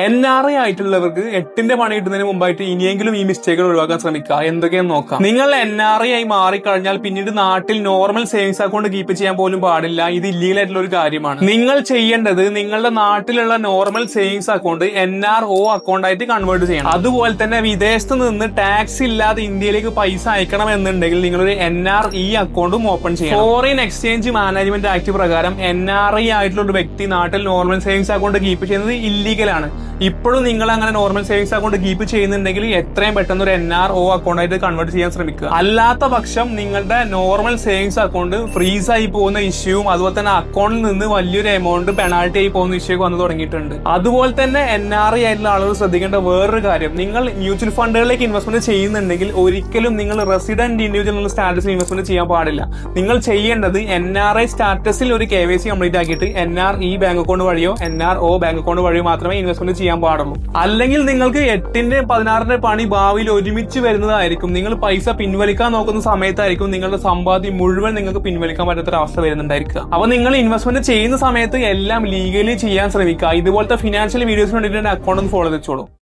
NRI ആയിട്ടുള്ളവർക്ക് 8ന്റെ പണി കിട്ടുന്നതിന് മുമ്പായിട്ട് ഇനിയെങ്കിലും ഈ മിസ്റ്റേക്കുകൾ ഒഴിവാക്കാൻ ശ്രമിക്കുക. എന്തൊക്കെയെന്ന് നോക്കാം. നിങ്ങൾ NRI ആയി മാറിക്കഴിഞ്ഞാൽ പിന്നീട് നാട്ടിൽ നോർമൽ സേവിങ്സ് അക്കൗണ്ട് കീപ്പ് ചെയ്യാൻ പോലും പാടില്ല. ഇത് ഇല്ലീഗൽ ആയിട്ടുള്ള ഒരു കാര്യമാണ്. നിങ്ങൾ ചെയ്യേണ്ടത് നിങ്ങളുടെ നാട്ടിലുള്ള normal savings account NRO account ആയിട്ട് കൺവേർട്ട് ചെയ്യണം. അതുപോലെ തന്നെ വിദേശത്ത് നിന്ന് ടാക്സ് ഇല്ലാതെ ഇന്ത്യയിലേക്ക് പൈസ അയക്കണം എന്നുണ്ടെങ്കിൽ നിങ്ങളൊരു NRE അക്കൗണ്ടും ഓപ്പൺ ചെയ്യണം. ഫോറിൻ എക്സ്ചേഞ്ച് മാനേജ്മെന്റ് ആക്ട് പ്രകാരം NRI ആയിട്ടുള്ള ഒരു വ്യക്തി നാട്ടിൽ നോർമൽ സേവിങ്സ് അക്കൗണ്ട് കീപ്പ് ചെയ്യുന്നത് ഇല്ലീഗലാണ്. ഇപ്പോഴും നിങ്ങൾ അങ്ങനെ നോർമൽ സേവിങ്സ് അക്കൗണ്ട് കീപ്പ് ചെയ്യുന്നുണ്ടെങ്കിൽ എത്രയും പെട്ടെന്ന് ഒരു NRO അക്കൗണ്ട് ആയിട്ട് കൺവേർട്ട് ചെയ്യാൻ ശ്രമിക്കുക. അല്ലാത്ത പക്ഷം നിങ്ങളുടെ നോർമൽ സേവിങ്സ് അക്കൗണ്ട് ഫ്രീസ് ആയി പോകുന്ന ഇഷ്യൂവും അതുപോലെ തന്നെ അക്കൗണ്ടിൽ നിന്ന് വലിയൊരു എമൗണ്ട് പെനാൾട്ടി ആയി പോകുന്ന ഇഷ്യൂ വന്നു തുടങ്ങിയിട്ടുണ്ട്. അതുപോലെ തന്നെ NRI ആയിട്ടുള്ള ആളുകൾ ശ്രദ്ധിക്കേണ്ട വേറൊരു കാര്യം, നിങ്ങൾ മ്യൂച്വൽ ഫണ്ടുകളിലേക്ക് ഇൻവെസ്റ്റ്മെന്റ് ചെയ്യുന്നുണ്ടെങ്കിൽ ഒരിക്കലും നിങ്ങൾ റെസിഡന്റ് ഇൻഡിവിജ്വൽ എന്നുള്ള സ്റ്റാറ്റസിൽ ഇൻവെസ്റ്റ്മെന്റ് ചെയ്യാൻ പാടില്ല. നിങ്ങൾ ചെയ്യേണ്ടത് NRI സ്റ്റാറ്റസിൽ ഒരു KYC കംപ്ലീറ്റ് ആക്കിയിട്ട് NRE ബാങ്ക് അക്കൗണ്ട് വഴിയോ NRO ബാങ്ക് അക്കൗണ്ട് വഴിയോ മാത്രമേ ഇൻവെസ്റ്റ്മെന്റ് ചെയ്യാൻ പാടുള്ളൂ. അല്ലെങ്കിൽ നിങ്ങൾക്ക് 8ന്റെ 16ന്റെ പണി ഭാവിയിൽ ഒരുമിച്ച് വരുന്നതായിരിക്കും. നിങ്ങൾ പൈസ പിൻവലിക്കാൻ നോക്കുന്ന സമയത്തായിരിക്കും നിങ്ങളുടെ സമ്പാദ്യം മുഴുവൻ നിങ്ങൾക്ക് പിൻവലിക്കാൻ പറ്റാത്തൊരവസ്ഥ വരുന്നുണ്ടായിരിക്കുക. അപ്പൊ നിങ്ങൾ ഇൻവെസ്റ്റ്മെന്റ് ചെയ്യുന്ന സമയത്ത് എല്ലാം ലീഗലി ചെയ്യാൻ ശ്രമിക്കുക. ഇതുപോലത്തെ ഫിനാൻഷ്യൽ വീഡിയോസിന് വേണ്ടിയിട്ട് അക്കൗണ്ട് ഒന്ന് ഫോളോ ചെയ്തോളൂ.